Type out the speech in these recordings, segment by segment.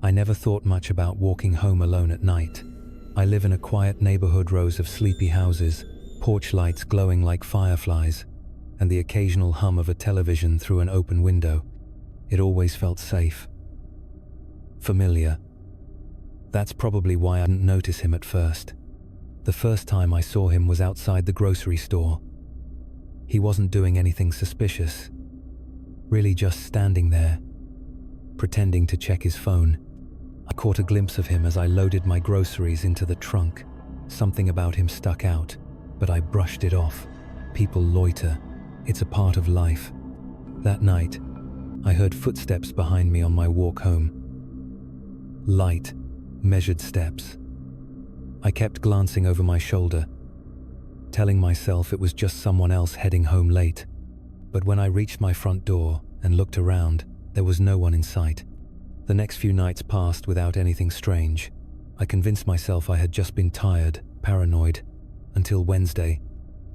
I never thought much about walking home alone at night. I live in a quiet neighborhood, rows of sleepy houses, porch lights glowing like fireflies, and the occasional hum of a television through an open window. It always felt safe. Familiar. That's probably why I didn't notice him at first. The first time I saw him was outside the grocery store. He wasn't doing anything suspicious, really just standing there, pretending to check his phone. I caught a glimpse of him as I loaded my groceries into the trunk. Something about him stuck out, but I brushed it off. People loiter. It's a part of life. That night, I heard footsteps behind me on my walk home. Light, measured steps. I kept glancing over my shoulder, telling myself it was just someone else heading home late. But when I reached my front door and looked around, there was no one in sight. The next few nights passed without anything strange. I convinced myself I had just been tired, paranoid, until Wednesday.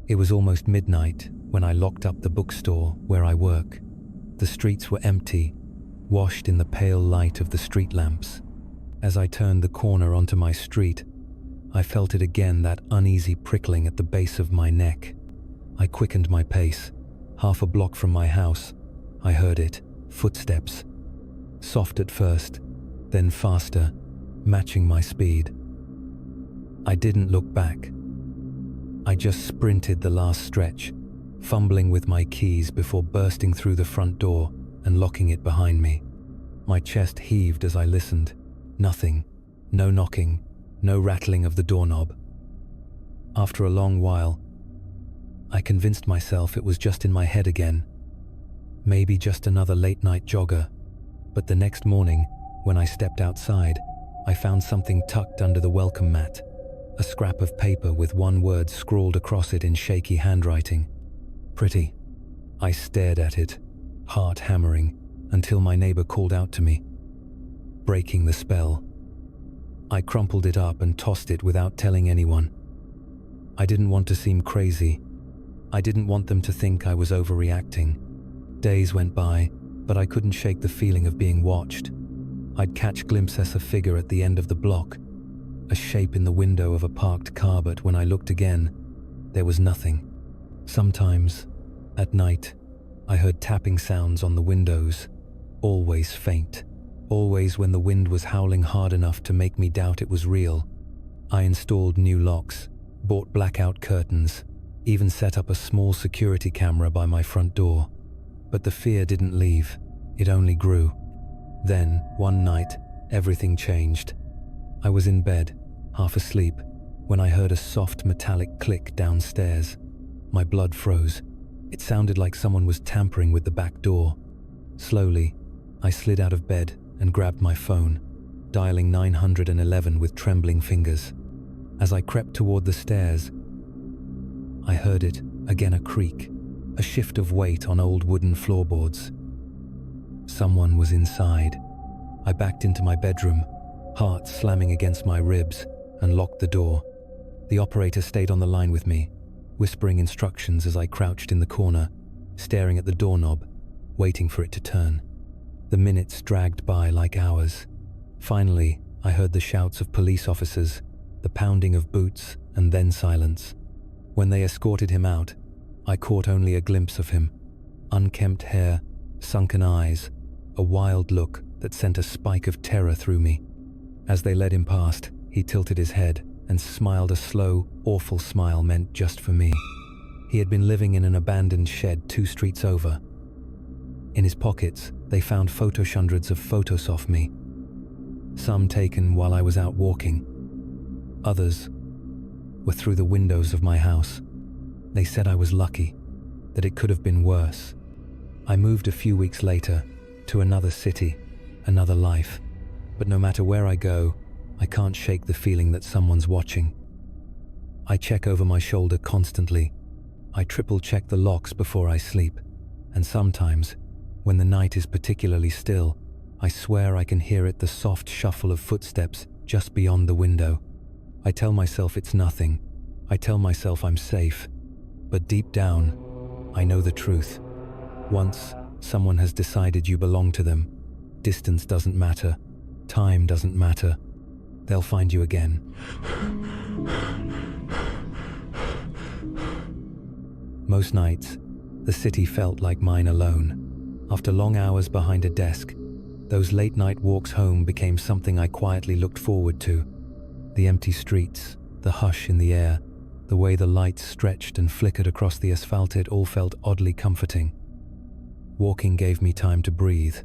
It was almost midnight when I locked up the bookstore where I work. The streets were empty, washed in the pale light of the street lamps. As I turned the corner onto my street, I felt it again, that uneasy prickling at the base of my neck. I quickened my pace. Half a block from my house, I heard it. Footsteps. Soft at first, then faster, matching my speed. I didn't look back. I just sprinted the last stretch, fumbling with my keys before bursting through the front door and locking it behind me. My chest heaved as I listened. Nothing. No knocking. No rattling of the doorknob. After a long while, I convinced myself it was just in my head again. Maybe just another late-night jogger. But the next morning, when I stepped outside, I found something tucked under the welcome mat. A scrap of paper with one word scrawled across it in shaky handwriting. Pretty. I stared at it, heart hammering, until my neighbor called out to me, breaking the spell. I crumpled it up and tossed it without telling anyone. I didn't want to seem crazy. I didn't want them to think I was overreacting. Days went by, but I couldn't shake the feeling of being watched. I'd catch glimpses of a figure at the end of the block, a shape in the window of a parked car, but when I looked again, there was nothing. Sometimes, at night, I heard tapping sounds on the windows, always faint, always when the wind was howling hard enough to make me doubt it was real. I installed new locks, bought blackout curtains, even set up a small security camera by my front door. But the fear didn't leave, it only grew. Then, one night, everything changed. I was in bed, half asleep, when I heard a soft metallic click downstairs. My blood froze. It sounded like someone was tampering with the back door. Slowly, I slid out of bed and grabbed my phone, dialing 911 with trembling fingers. As I crept toward the stairs, I heard it, again a creak, a shift of weight on old wooden floorboards. Someone was inside. I backed into my bedroom, heart slamming against my ribs, and locked the door. The operator stayed on the line with me, whispering instructions as I crouched in the corner, staring at the doorknob, waiting for it to turn. The minutes dragged by like hours. Finally, I heard the shouts of police officers, the pounding of boots, and then silence. When they escorted him out, I caught only a glimpse of him. Unkempt hair, sunken eyes, a wild look that sent a spike of terror through me. As they led him past, he tilted his head and smiled, a slow, awful smile meant just for me. He had been living in an abandoned shed 2 streets over. In his pockets, they found hundreds of photos of me. Some taken while I was out walking. Others were through the windows of my house. They said I was lucky, that it could have been worse. I moved a few weeks later to another city, another life. But no matter where I go, I can't shake the feeling that someone's watching. I check over my shoulder constantly. I triple-check the locks before I sleep. And sometimes, when the night is particularly still, I swear I can hear it, the soft shuffle of footsteps just beyond the window. I tell myself it's nothing. I tell myself I'm safe. But deep down, I know the truth. Once someone has decided you belong to them, distance doesn't matter, time doesn't matter. They'll find you again. Most nights, the city felt like mine alone. After long hours behind a desk, those late-night walks home became something I quietly looked forward to. The empty streets, the hush in the air, the way the lights stretched and flickered across the asphalt, it all felt oddly comforting. Walking gave me time to breathe,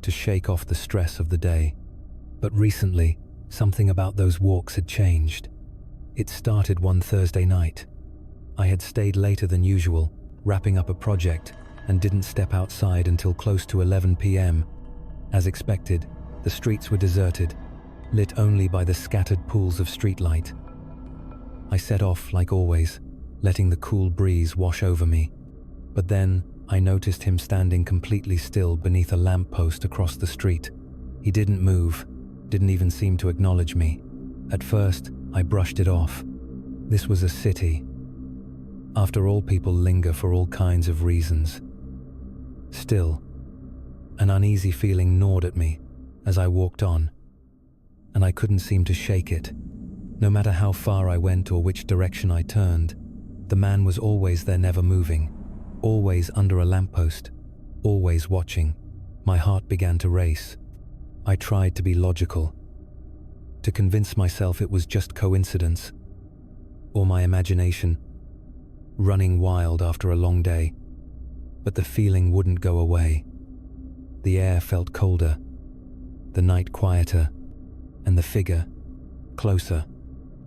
to shake off the stress of the day. But recently, something about those walks had changed. It started one Thursday night. I had stayed later than usual, wrapping up a project, and didn't step outside until close to 11 p.m. As expected, the streets were deserted, lit only by the scattered pools of streetlight. I set off like always, letting the cool breeze wash over me. But then, I noticed him standing completely still beneath a lamppost across the street. He didn't move, didn't even seem to acknowledge me. At first, I brushed it off. This was a city. After all, people linger for all kinds of reasons. Still, an uneasy feeling gnawed at me as I walked on, and I couldn't seem to shake it. No matter how far I went or which direction I turned, the man was always there, never moving, always under a lamppost, always watching. My heart began to race. I tried to be logical, to convince myself it was just coincidence, or my imagination running wild after a long day. But the feeling wouldn't go away. The air felt colder, the night quieter, and the figure closer.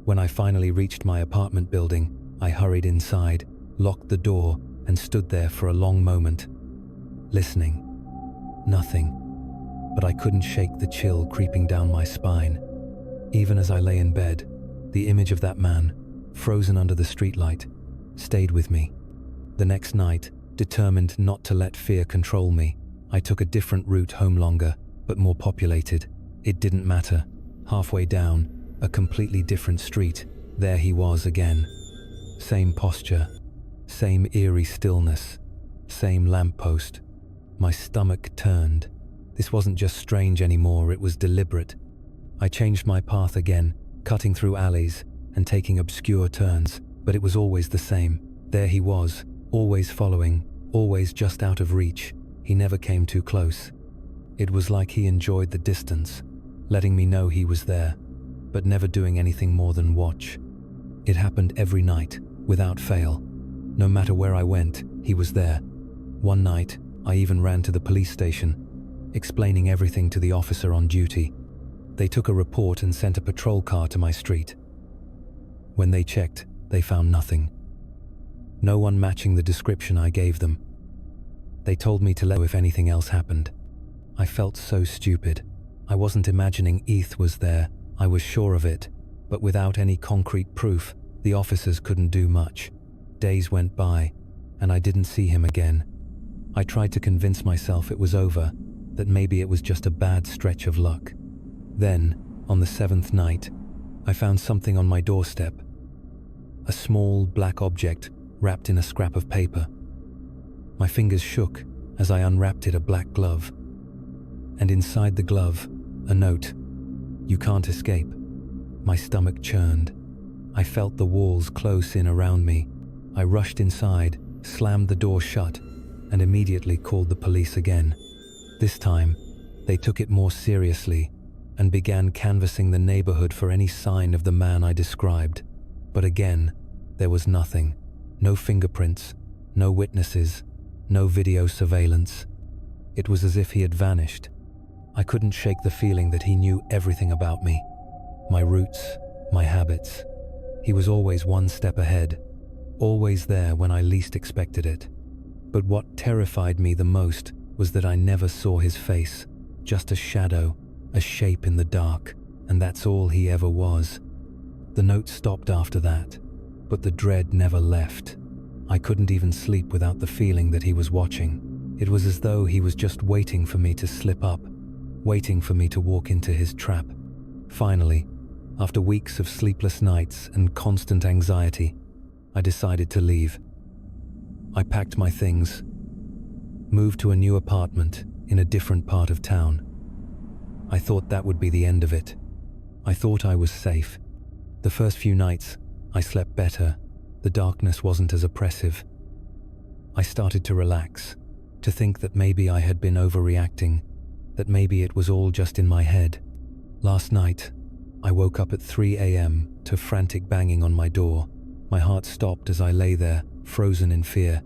When I finally reached my apartment building, I hurried inside, locked the door, and stood there for a long moment, listening. Nothing, but I couldn't shake the chill creeping down my spine. Even as I lay in bed, the image of that man, frozen under the streetlight, stayed with me. The next night, determined not to let fear control me, I took a different route home, longer, but more populated. It didn't matter. Halfway down, a completely different street, there he was again. Same posture, same eerie stillness, same lamppost. My stomach turned. This wasn't just strange anymore, it was deliberate. I changed my path again, cutting through alleys and taking obscure turns, but it was always the same. There he was, always following, always just out of reach. He never came too close. It was like he enjoyed the distance, letting me know he was there, but never doing anything more than watch. It happened every night, without fail. No matter where I went, he was there. One night, I even ran to the police station, explaining everything to the officer on duty. They took a report and sent a patrol car to my street. When they checked, they found nothing. No one matching the description I gave them. They told me to let know if anything else happened. I felt so stupid. I wasn't imagining Eth was there, I was sure of it, but without any concrete proof, the officers couldn't do much. Days went by, and I didn't see him again. I tried to convince myself it was over, that maybe it was just a bad stretch of luck. Then, on the 7th night, I found something on my doorstep. A small, black object wrapped in a scrap of paper. My fingers shook as I unwrapped it, a black glove. And inside the glove, a note. "You can't escape." My stomach churned. I felt the walls close in around me. I rushed inside, slammed the door shut, and immediately called the police again. This time, they took it more seriously and began canvassing the neighborhood for any sign of the man I described. But again, there was nothing. No fingerprints, no witnesses, no video surveillance. It was as if he had vanished. I couldn't shake the feeling that he knew everything about me. My roots, my habits. He was always one step ahead, always there when I least expected it. But what terrified me the most was that I never saw his face, just a shadow, a shape in the dark, and that's all he ever was. The note stopped after that, but the dread never left. I couldn't even sleep without the feeling that he was watching. It was as though he was just waiting for me to slip up, waiting for me to walk into his trap. Finally, after weeks of sleepless nights and constant anxiety, I decided to leave. I packed my things, moved to a new apartment in a different part of town. I thought that would be the end of it. I thought I was safe. The first few nights, I slept better. The darkness wasn't as oppressive. I started to relax, to think that maybe I had been overreacting, that maybe it was all just in my head. Last night, I woke up at 3 a.m. to frantic banging on my door. My heart stopped as I lay there, frozen in fear.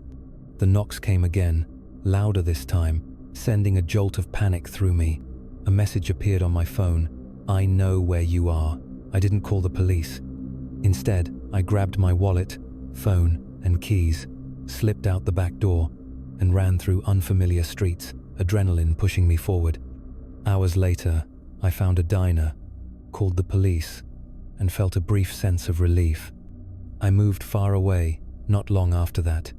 The knocks came again, louder this time, sending a jolt of panic through me. A message appeared on my phone. "I know where you are." I didn't call the police. Instead, I grabbed my wallet, phone, and keys, slipped out the back door, and ran through unfamiliar streets, adrenaline pushing me forward. Hours later, I found a diner, called the police, and felt a brief sense of relief. I moved far away, not long after that.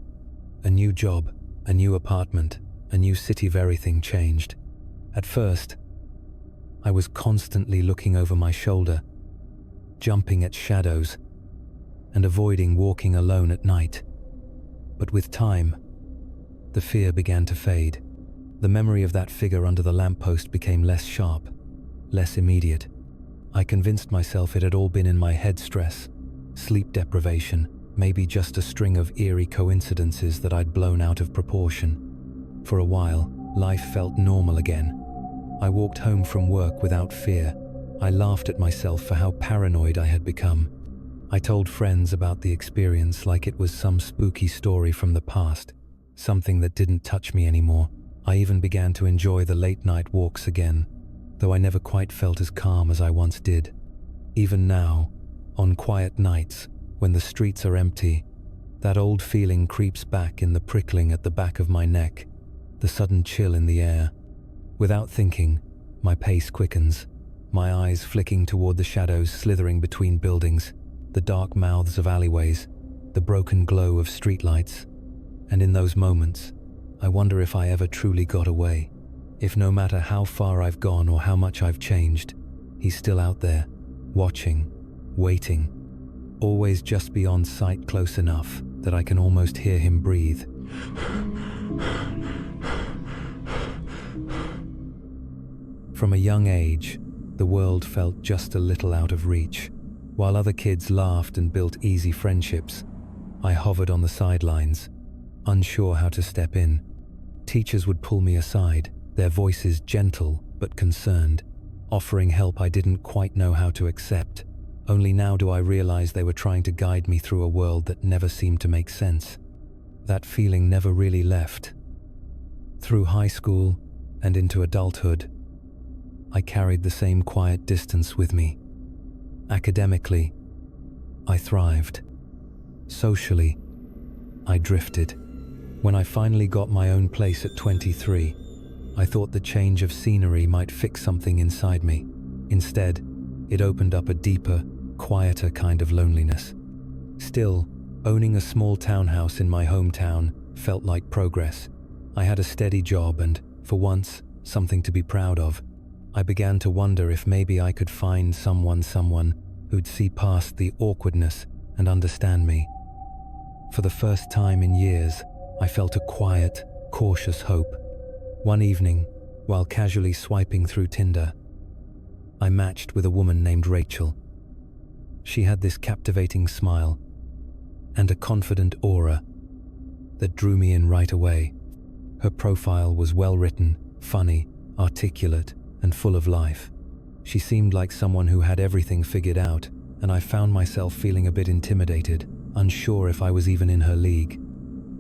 A new job, a new apartment, a new city. Everything changed. At first, I was constantly looking over my shoulder, jumping at shadows, and avoiding walking alone at night. But with time, the fear began to fade. The memory of that figure under the lamppost became less sharp, less immediate. I convinced myself it had all been in my head: stress, sleep deprivation, maybe just a string of eerie coincidences that I'd blown out of proportion. For a while, life felt normal again. I walked home from work without fear. I laughed at myself for how paranoid I had become. I told friends about the experience like it was some spooky story from the past, something that didn't touch me anymore. I even began to enjoy the late-night walks again, though I never quite felt as calm as I once did. Even now, on quiet nights, when the streets are empty, that old feeling creeps back in the prickling at the back of my neck, the sudden chill in the air. Without thinking, my pace quickens, my eyes flicking toward the shadows slithering between buildings, the dark mouths of alleyways, the broken glow of streetlights. And in those moments, I wonder if I ever truly got away. If no matter how far I've gone or how much I've changed, he's still out there, watching, waiting, always just beyond sight, close enough that I can almost hear him breathe. From a young age, the world felt just a little out of reach. While other kids laughed and built easy friendships, I hovered on the sidelines, unsure how to step in. Teachers would pull me aside, their voices gentle but concerned, offering help I didn't quite know how to accept. Only now do I realize they were trying to guide me through a world that never seemed to make sense. That feeling never really left. Through high school and into adulthood, I carried the same quiet distance with me. Academically, I thrived. Socially, I drifted. When I finally got my own place at 23, I thought the change of scenery might fix something inside me. Instead, it opened up a deeper, quieter kind of loneliness. Still, owning a small townhouse in my hometown felt like progress. I had a steady job and, for once, something to be proud of. I began to wonder if maybe I could find someone who'd see past the awkwardness and understand me. For the first time in years, I felt a quiet, cautious hope. One evening, while casually swiping through Tinder, I matched with a woman named Rachel. She had this captivating smile and a confident aura that drew me in right away. Her profile was well written, funny, articulate, and full of life. She seemed like someone who had everything figured out, and I found myself feeling a bit intimidated, unsure if I was even in her league.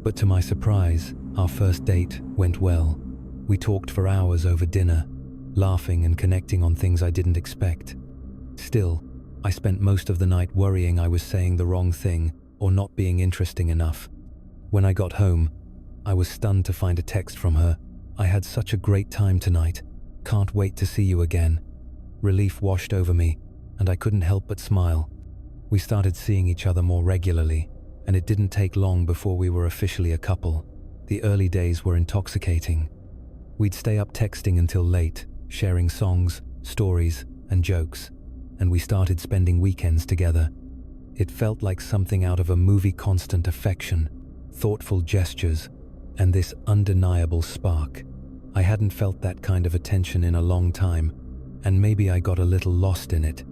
But to my surprise, our first date went well. We talked for hours over dinner, laughing and connecting on things I didn't expect. Still, I spent most of the night worrying I was saying the wrong thing or not being interesting enough. When I got home, I was stunned to find a text from her. "I had such a great time tonight. Can't wait to see you again." Relief washed over me, and I couldn't help but smile. We started seeing each other more regularly, and it didn't take long before we were officially a couple. The early days were intoxicating. We'd stay up texting until late, sharing songs, stories, and jokes, and we started spending weekends together. It felt like something out of a movie: constant affection, thoughtful gestures, and this undeniable spark. I hadn't felt that kind of attention in a long time, and maybe I got a little lost in it.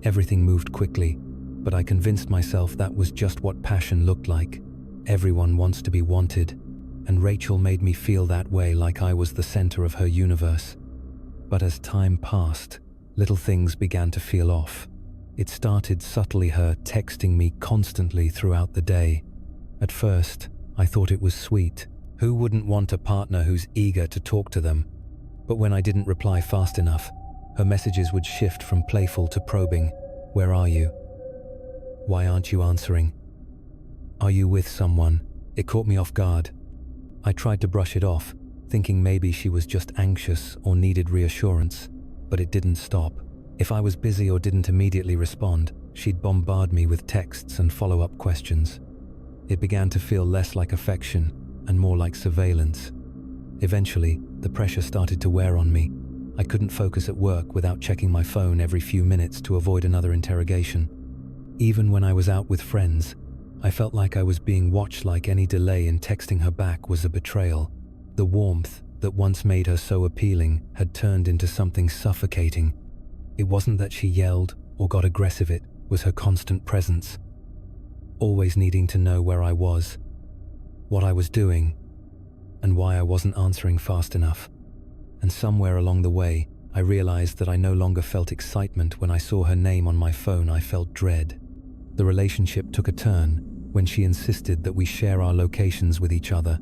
Everything moved quickly, but I convinced myself that was just what passion looked like. Everyone wants to be wanted, and Rachel made me feel that way, like I was the center of her universe. But as time passed, little things began to feel off. It started subtly, her texting me constantly throughout the day. At first, I thought it was sweet. Who wouldn't want a partner who's eager to talk to them? But when I didn't reply fast enough, her messages would shift from playful to probing. Where are you? Why aren't you answering? Are you with someone? It caught me off guard. I tried to brush it off, thinking maybe she was just anxious or needed reassurance, but it didn't stop. If I was busy or didn't immediately respond, she'd bombard me with texts and follow-up questions. It began to feel less like affection and more like surveillance. Eventually, the pressure started to wear on me. I couldn't focus at work without checking my phone every few minutes to avoid another interrogation. Even when I was out with friends, I felt like I was being watched, like any delay in texting her back was a betrayal. The warmth that once made her so appealing had turned into something suffocating. It wasn't that she yelled or got aggressive, it was her constant presence. Always needing to know where I was, what I was doing, and why I wasn't answering fast enough. And somewhere along the way, I realized that I no longer felt excitement when I saw her name on my phone. I felt dread. The relationship took a turn when she insisted that we share our locations with each other.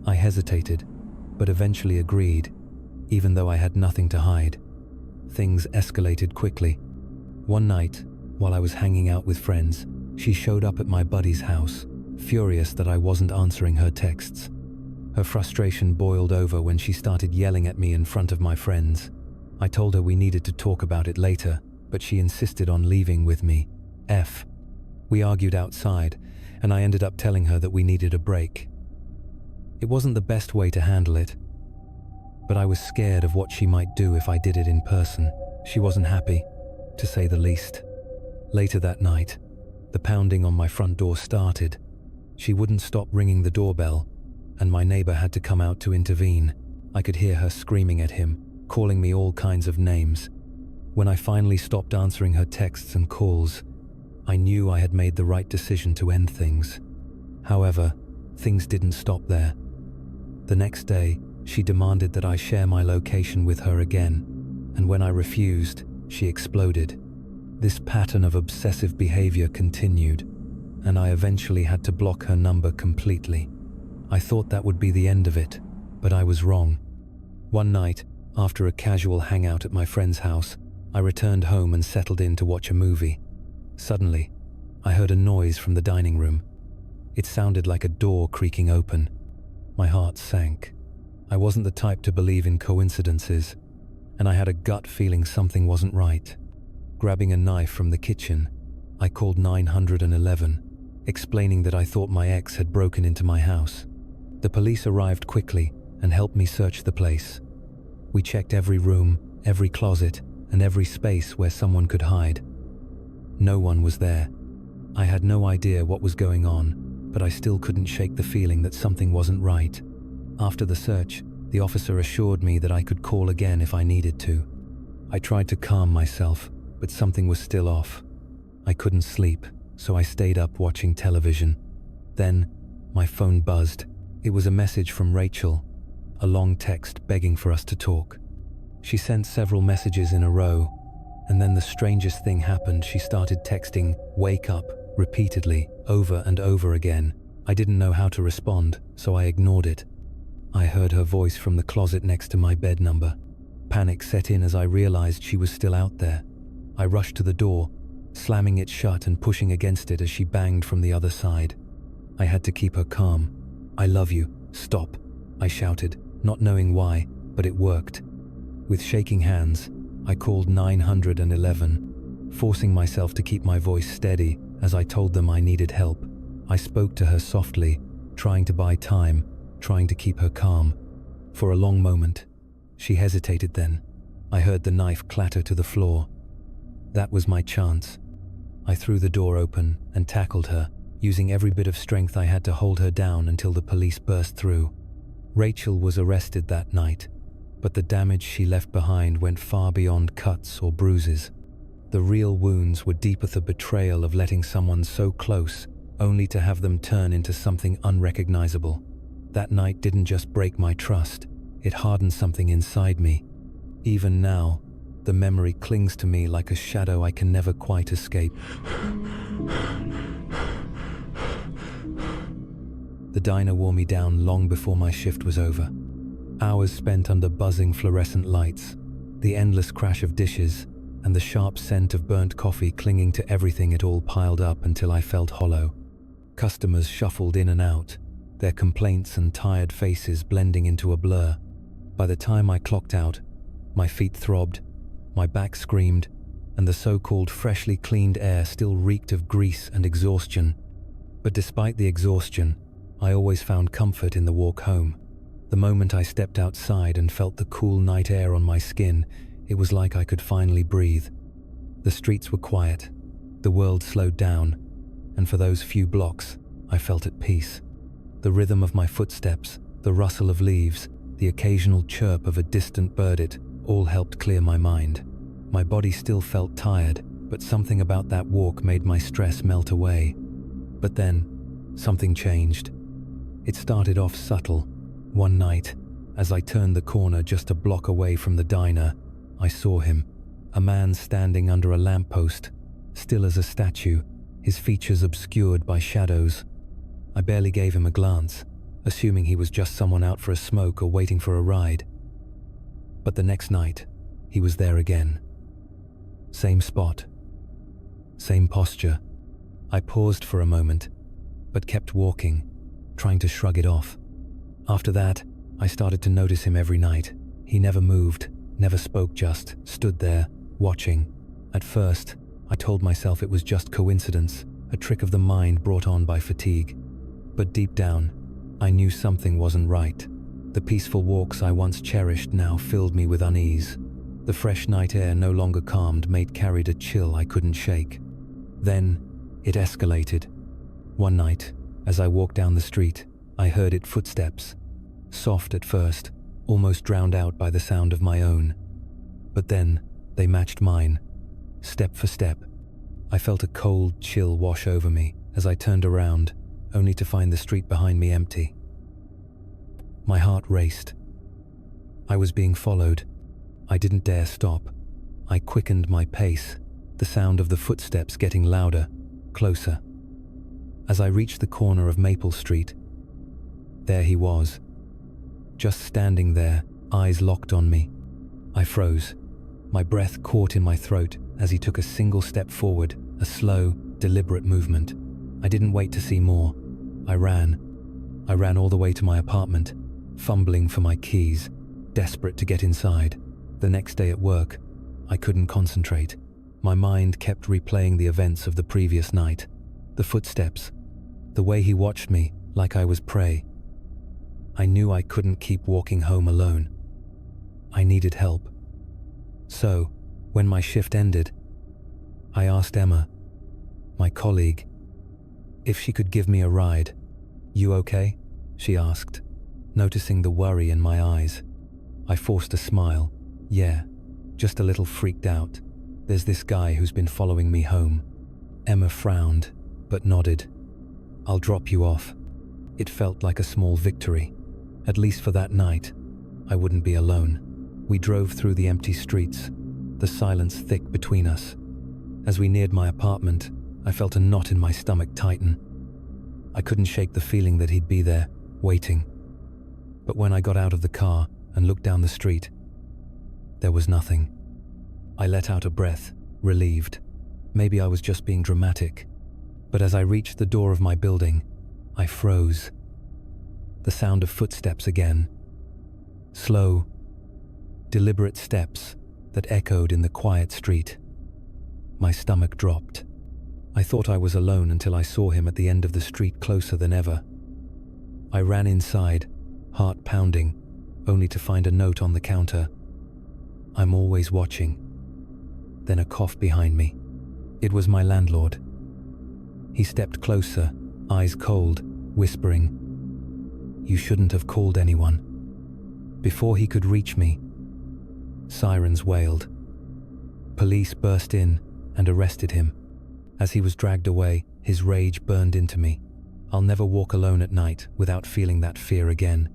I hesitated, but eventually agreed, even though I had nothing to hide. Things escalated quickly. One night, while I was hanging out with friends, she showed up at my buddy's house, furious that I wasn't answering her texts. Her frustration boiled over when she started yelling at me in front of my friends. I told her we needed to talk about it later, but she insisted on leaving with me. We argued outside, and I ended up telling her that we needed a break. It wasn't the best way to handle it, but I was scared of what she might do if I did it in person. She wasn't happy, to say the least. Later that night, the pounding on my front door started. She wouldn't stop ringing the doorbell, and my neighbor had to come out to intervene. I could hear her screaming at him, calling me all kinds of names. When I finally stopped answering her texts and calls, I knew I had made the right decision to end things. However, things didn't stop there. The next day, she demanded that I share my location with her again, and when I refused, she exploded. This pattern of obsessive behavior continued, and I eventually had to block her number completely. I thought that would be the end of it, but I was wrong. One night, after a casual hangout at my friend's house, I returned home and settled in to watch a movie. Suddenly, I heard a noise from the dining room. It sounded like a door creaking open. My heart sank. I wasn't the type to believe in coincidences, and I had a gut feeling something wasn't right. Grabbing a knife from the kitchen, I called 911, explaining that I thought my ex had broken into my house. The police arrived quickly and helped me search the place. We checked every room, every closet, and every space where someone could hide. No one was there. I had no idea what was going on, but I still couldn't shake the feeling that something wasn't right. After the search, the officer assured me that I could call again if I needed to. I tried to calm myself, but something was still off. I couldn't sleep, so I stayed up watching television. Then, my phone buzzed. It was a message from Rachel, a long text begging for us to talk. She sent several messages in a row, and then the strangest thing happened. She started texting "wake up" repeatedly, over and over again. I didn't know how to respond, so I ignored it. I heard her voice from the closet next to my bed number. Panic set in as I realized she was still out there. I rushed to the door, slamming it shut and pushing against it as she banged from the other side. I had to keep her calm. "I love you, stop," I shouted, not knowing why, but it worked. With shaking hands, I called 911, forcing myself to keep my voice steady as I told them I needed help. I spoke to her softly, trying to buy time, trying to keep her calm. For a long moment, she hesitated. Then I heard the knife clatter to the floor. That was my chance. I threw the door open and tackled her, using every bit of strength I had to hold her down until the police burst through. Rachel was arrested that night, but the damage she left behind went far beyond cuts or bruises. The real wounds were deep with the betrayal of letting someone so close only to have them turn into something unrecognizable. That night didn't just break my trust, it hardened something inside me. Even now, the memory clings to me like a shadow I can never quite escape. The diner wore me down long before my shift was over. Hours spent under buzzing fluorescent lights, the endless crash of dishes, and the sharp scent of burnt coffee clinging to everything. It all piled up until I felt hollow. Customers shuffled in and out, their complaints and tired faces blending into a blur. By the time I clocked out, my feet throbbed, my back screamed, and the so-called freshly cleaned air still reeked of grease and exhaustion. But despite the exhaustion, I always found comfort in the walk home. The moment I stepped outside and felt the cool night air on my skin, it was like I could finally breathe. The streets were quiet, the world slowed down, and for those few blocks, I felt at peace. The rhythm of my footsteps, the rustle of leaves, the occasional chirp of a distant bird, it all helped clear my mind. My body still felt tired, but something about that walk made my stress melt away. But then, something changed. It started off subtle. One night, as I turned the corner just a block away from the diner, I saw him, a man standing under a lamppost, still as a statue, his features obscured by shadows. I barely gave him a glance, assuming he was just someone out for a smoke or waiting for a ride. But the next night, he was there again. Same spot, same posture. I paused for a moment, but kept walking, trying to shrug it off. After that, I started to notice him every night. He never moved, never spoke, just stood there, watching. At first, I told myself it was just coincidence, a trick of the mind brought on by fatigue. But deep down, I knew something wasn't right. The peaceful walks I once cherished now filled me with unease. The fresh night air no longer calmed, mate carried a chill I couldn't shake. Then, it escalated. One night, as I walked down the street, I heard its footsteps. Soft at first, almost drowned out by the sound of my own. But then, they matched mine. Step for step, I felt a cold chill wash over me as I turned around, only to find the street behind me empty. My heart raced. I was being followed. I didn't dare stop. I quickened my pace, the sound of the footsteps getting louder, closer. As I reached the corner of Maple Street, there he was, just standing there, eyes locked on me. I froze, my breath caught in my throat as he took a single step forward, a slow, deliberate movement. I didn't wait to see more. I ran all the way to my apartment, fumbling for my keys, desperate to get inside. The next day at work, I couldn't concentrate. My mind kept replaying the events of the previous night. The footsteps, the way he watched me like I was prey. I knew I couldn't keep walking home alone. I needed help. So, when my shift ended, I asked Emma, my colleague, if she could give me a ride. "You okay?" she asked, noticing the worry in my eyes. I forced a smile. "Yeah, just a little freaked out. There's this guy who's been following me home." Emma frowned, but nodded. "I'll drop you off." It felt like a small victory. At least for that night, I wouldn't be alone. We drove through the empty streets, the silence thick between us. As we neared my apartment, I felt a knot in my stomach tighten. I couldn't shake the feeling that he'd be there, waiting. But when I got out of the car and looked down the street, there was nothing. I let out a breath, relieved. Maybe I was just being dramatic. But as I reached the door of my building, I froze. The sound of footsteps again. Slow, deliberate steps that echoed in the quiet street. My stomach dropped. I thought I was alone until I saw him at the end of the street, closer than ever. I ran inside, heart pounding, only to find a note on the counter. "I'm always watching." Then a cough behind me. It was my landlord. He stepped closer, eyes cold, whispering, "You shouldn't have called anyone." Before he could reach me, sirens wailed. Police burst in and arrested him. As he was dragged away, his rage burned into me. I'll never walk alone at night without feeling that fear again.